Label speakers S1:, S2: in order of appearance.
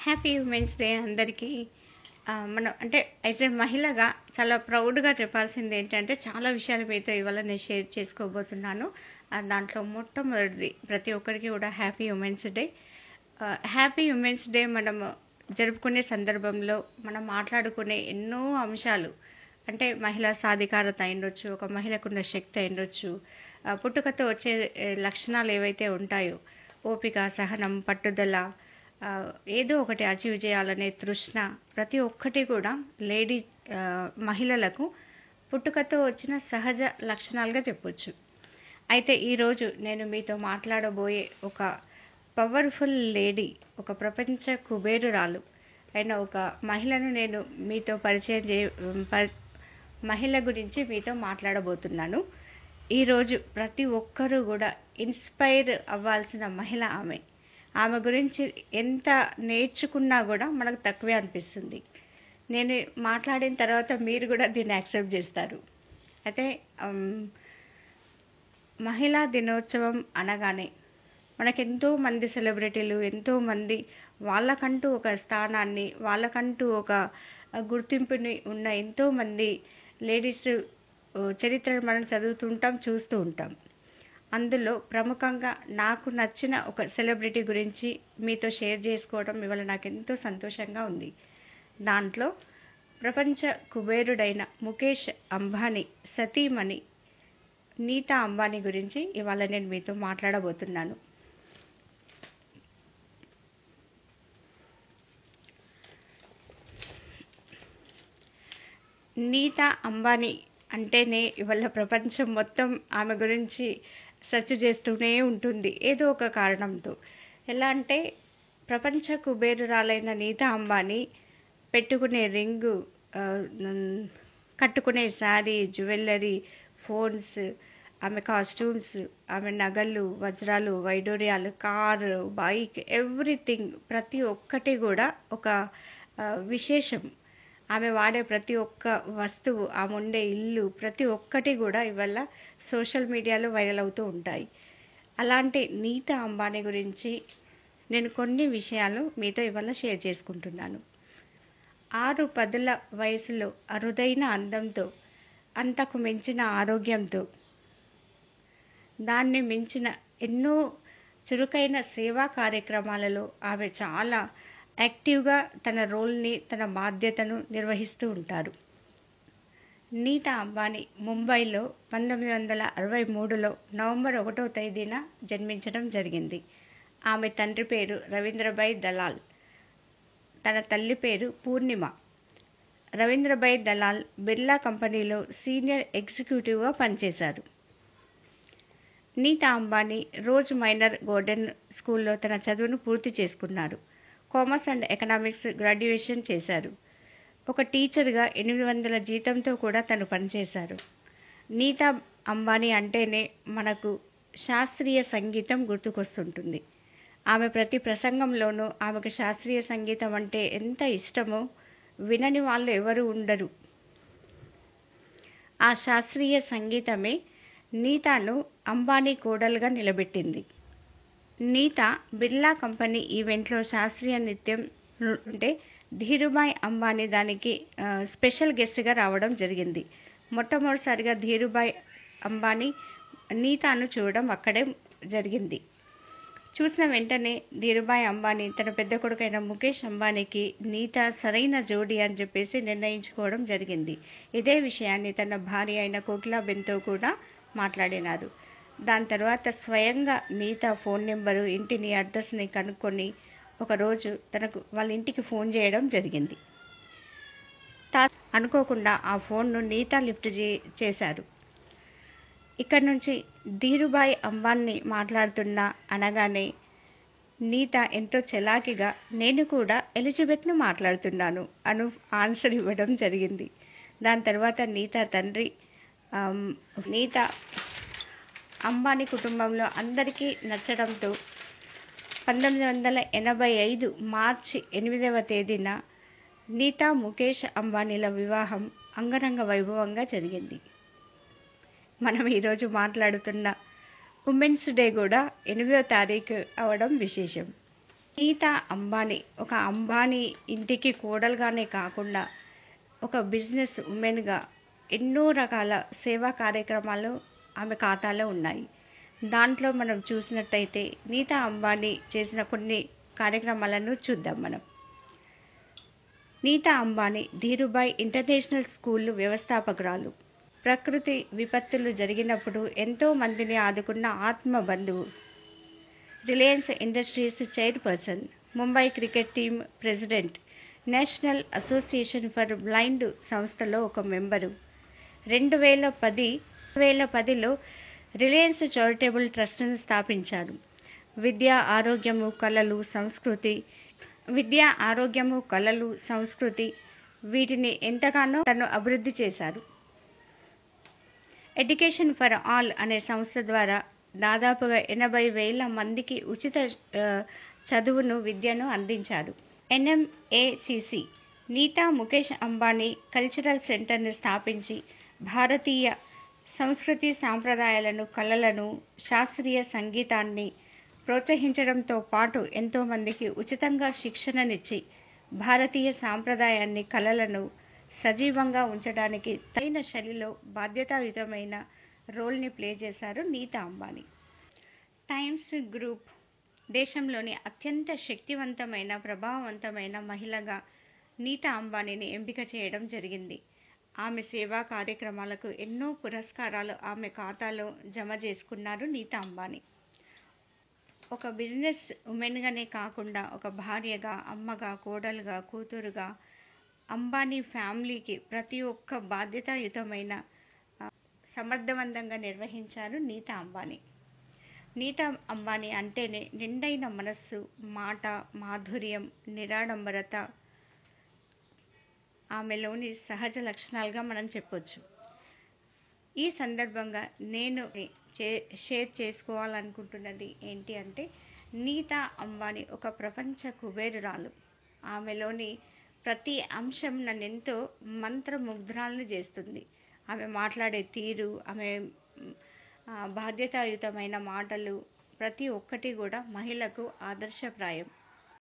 S1: Happy women's day అందరికీ. మనం అంటే యాజ్ ఎ మహిళగా చాలా ప్రౌడ్‌గా చెప్పాల్సింది ఏంటంటే, చాలా విషయాలు మీతో ఇవాళ నేను షేర్ చేసుకోబోతున్నాను. దాంట్లో మొట్టమొదటిది ప్రతి ఒక్కరికి కూడా happy women's day. Happy women's day మనము జరుపుకునే సందర్భంలో మనం మాట్లాడుకునే ఎన్నో అంశాలు, అంటే మహిళా సాధికారత అయ్యుండొచ్చు, ఒక మహిళకున్న శక్తి అయ్యుండొచ్చు, పుట్టుకతో వచ్చే లక్షణాలు ఏవైతే ఉంటాయో, ఓపిక, సహనం, పట్టుదల, ఏదో ఒకటి అచీవ్ చేయాలనే తృష్ణ, ప్రతి ఒక్కటి కూడా లేడీ మహిళలకు పుట్టుకతో వచ్చిన సహజ లక్షణాలుగా చెప్పొచ్చు. అయితే ఈరోజు నేను మీతో మాట్లాడబోయే ఒక పవర్ఫుల్ లేడీ, ఒక ప్రపంచ కుబేరురాలు అయిన ఒక మహిళను నేను మీతో మహిళ గురించి మీతో మాట్లాడబోతున్నాను. ఈరోజు ప్రతి ఒక్కరూ కూడా ఇన్స్పైర్ అవ్వాల్సిన మహిళ ఆమె. ఆమె గురించి ఎంత నేర్చుకున్నా కూడా మనకు తక్కువే అనిపిస్తుంది. నేను మాట్లాడిన తర్వాత మీరు కూడా దీన్ని యాక్సెప్ట్ చేస్తారు. అయితే మహిళా దినోత్సవం అనగానే మనకెంతో మంది సెలబ్రిటీలు, ఎంతోమంది వాళ్ళకంటూ ఒక స్థానాన్ని, వాళ్ళకంటూ ఒక గుర్తింపుని ఉన్న ఎంతోమంది లేడీస్ చరిత్రను మనం చదువుతుంటాం, చూస్తూ ఉంటాం. అందులో ప్రముఖంగా నాకు నచ్చిన ఒక సెలబ్రిటీ గురించి మీతో షేర్ చేసుకోవడం ఇవాళ నాకు ఎంతో సంతోషంగా ఉంది. దాంట్లో ప్రపంచ కుబేరుడైన ముఖేష్ అంబానీ సతీమణి నీతా అంబానీ గురించి ఇవాళ నేను మీతో మాట్లాడబోతున్నాను. నీతా అంబానీ అంటేనే ఇవాళ ప్రపంచం మొత్తం ఆమె గురించి సెర్చ్ చేస్తూనే ఉంటుంది ఏదో ఒక కారణంతో. ఎలా అంటే, ప్రపంచ కుబేరురాలైన నీతా అంబానీ పెట్టుకునే రింగు, కట్టుకునే శారీ, జ్యువెలరీ, ఫోన్స్, ఆమె కాస్ట్యూమ్స్, ఆమె నగలు, వజ్రాలు, వైడూర్యాలు, కారు, బైక్, ఎవ్రీథింగ్, ప్రతి ఒక్కటి కూడా ఒక విశేషం. ఆమె వాడే ప్రతి ఒక్క వస్తువు, ఆమె ఉండే ఇల్లు, ప్రతి ఒక్కటి కూడా ఇవాళ సోషల్ మీడియాలో వైరల్ అవుతూ ఉంటాయి. అలాంటి నీతా అంబానీ గురించి నేను కొన్ని విషయాలు మీతో ఇవాళ షేర్ చేసుకుంటున్నాను. 6 పదుల వయసులో అరుదైన అందంతో, అంతకు మించిన ఆరోగ్యంతో, దాన్ని మించిన ఎన్నో చురుకైన సేవా కార్యక్రమాలలో ఆమె చాలా యాక్టివ్గా తన రోల్ని, తన బాధ్యతను నిర్వహిస్తూ ఉంటారు. నీతా అంబానీ ముంబైలో 1963లో నవంబర్ 1వ తేదీన జన్మించడం జరిగింది. ఆమె తండ్రి పేరు రవీంద్రభాయ్ దలాల్, తన తల్లి పేరు పూర్ణిమ. రవీంద్రభాయ్ దలాల్ బిర్లా కంపెనీలో సీనియర్ ఎగ్జిక్యూటివ్గా పనిచేశారు. నీతా అంబానీ రోజ్ మైనర్ గోర్డెన్ స్కూల్లో తన చదువును పూర్తి చేసుకున్నారు. కామర్స్ అండ్ ఎకనామిక్స్ గ్రాడ్యుయేషన్ చేశారు. ఒక టీచర్గా 800 జీతంతో కూడా తను పనిచేశారు. నీతా అంబానీ అంటేనే మనకు శాస్త్రీయ సంగీతం గుర్తుకొస్తుంటుంది. ఆమె ప్రతి ప్రసంగంలోనూ ఆమెకు శాస్త్రీయ సంగీతం అంటే ఎంత ఇష్టమో వినని వాళ్ళు ఎవరు ఉండరు. ఆ శాస్త్రీయ సంగీతమే నీతాను అంబానీ కోడలుగా నిలబెట్టింది. నీతా బిర్లా కంపెనీ ఈవెంట్లో శాస్త్రీయ నృత్యం ఉంటే ధీరుభాయ్ అంబానీ దానికి స్పెషల్ గెస్ట్గా రావడం జరిగింది. మొట్టమొదటిసారిగా ధీరుభాయ్ అంబానీ నీతాను చూడడం అక్కడే జరిగింది. చూసిన వెంటనే ధీరుభాయ్ అంబానీ తన పెద్ద కొడుకైన ముఖేష్ అంబానీకి నీతా సరైన జోడీ అని చెప్పేసి నిర్ణయించుకోవడం జరిగింది. ఇదే విషయాన్ని తన భార్య అయిన కోకిలాబెన్తో కూడా మాట్లాడినారు. దాని తర్వాత స్వయంగా నీతా ఫోన్ నెంబరు, ఇంటిని, అడ్రస్ని కనుక్కొని ఒకరోజు తనకు వాళ్ళ ఇంటికి ఫోన్ చేయడం జరిగింది. అనుకోకుండా ఆ ఫోన్ను నీతా లిఫ్ట్ చేశారు. ఇక్కడి నుంచి ధీరుభాయ్ అంబానీ మాట్లాడుతున్నా అనగానే నీతా ఎంతో చలాకీగా నేను కూడా ఎలిజబెత్ను మాట్లాడుతున్నాను అను ఆన్సర్ ఇవ్వడం జరిగింది. దాని తర్వాత నీతా తండ్రి నీతా అంబానీ కుటుంబంలో అందరికీ నచ్చడంతో 1985 మార్చి 8వ తేదీన నీతా ముఖేష్ అంబానీల వివాహం అంగరంగ వైభవంగా జరిగింది. మనం ఈరోజు మాట్లాడుతున్న ఉమెన్స్ డే కూడా 8వ తారీఖు అవడం విశేషం. నీతా అంబానీ ఒక అంబానీ ఇంటికి కోడలుగానే కాకుండా ఒక బిజినెస్ ఉమెన్గా ఎన్నో రకాల సేవా కార్యక్రమాలు ఆమె ఖాతాలో ఉన్నాయి. దాంట్లో మనం చూసినట్టయితే నీతా అంబానీ చేసిన కొన్ని కార్యక్రమాలను చూద్దాం మనం. నీతా అంబానీ ధీరుభాయ్ ఇంటర్నేషనల్ స్కూల్ వ్యవస్థాపకురాలు. ప్రకృతి విపత్తులు జరిగినప్పుడు ఎంతో మందిని ఆదుకున్న ఆత్మ బంధువు. Reliance Industries chairperson, Mumbai cricket team president, National Association for Blind సంస్థలో ఒక మెంబరు. 2010లో రిలయన్స్ చారిటబుల్ ట్రస్ట్ను స్థాపించారు. విద్య, ఆరోగ్యము, సంస్కృతి వీటిని ఎంతగానో తను అభివృద్ధి చేశారు. ఎడ్యుకేషన్ ఫర్ ఆల్ అనే సంస్థ ద్వారా దాదాపుగా 80,000 మందికి ఉచిత విద్యను అందించారు. NMACC నీతా ముఖేష్ అంబానీ కల్చరల్ సెంటర్ని స్థాపించి భారతీయ సంస్కృతి సాంప్రదాయాలను, కళలను, శాస్త్రీయ సంగీతాన్ని ప్రోత్సహించడంతో పాటు ఎంతోమందికి ఉచితంగా శిక్షణనిచ్చి భారతీయ సాంప్రదాయాన్ని, కళలను సజీవంగా ఉంచడానికి తగిన శైలిలో బాధ్యతాయుతమైన రోల్ని ప్లే చేశారు నీతా అంబానీ. టైమ్స్ గ్రూప్ దేశంలోని అత్యంత శక్తివంతమైన, ప్రభావవంతమైన మహిళగా నీతా అంబానీని ఎంపిక చేయడం జరిగింది. ఆమె సేవా కార్యక్రమాలకు ఎన్నో పురస్కారాలు ఆమె ఖాతాలో జమ చేసుకున్నారు నీతా అంబానీ. ఒక బిజినెస్ ఉమెన్గానే కాకుండా ఒక భార్యగా, అమ్మగా, కోడలుగా, కూతురుగా అంబానీ ఫ్యామిలీకి ప్రతి ఒక్క బాధ్యతాయుతమైన సమర్థవంతంగా నిర్వహించారు నీతా అంబానీ. నీతా అంబానీ అంటేనే నిండైన మనస్సు, మాట, మాధుర్యం, నిరాడంబరత ఆమెలోని సహజ లక్షణాలుగా మనం చెప్పొచ్చు. ఈ సందర్భంగా నేను షేర్ చేసుకోవాలనుకుంటున్నది ఏంటి అంటే, నీతా అంబానీ ఒక ప్రపంచ కుబేరురాలు. ఆమెలోని ప్రతి అంశం నన్నెంతో మంత్రముగ్ధురాలను చేస్తుంది. ఆమె మాట్లాడే తీరు, ఆమె బాధ్యతాయుతమైన మాటలు ప్రతి ఒక్కటి కూడా మహిళకు ఆదర్శప్రాయం.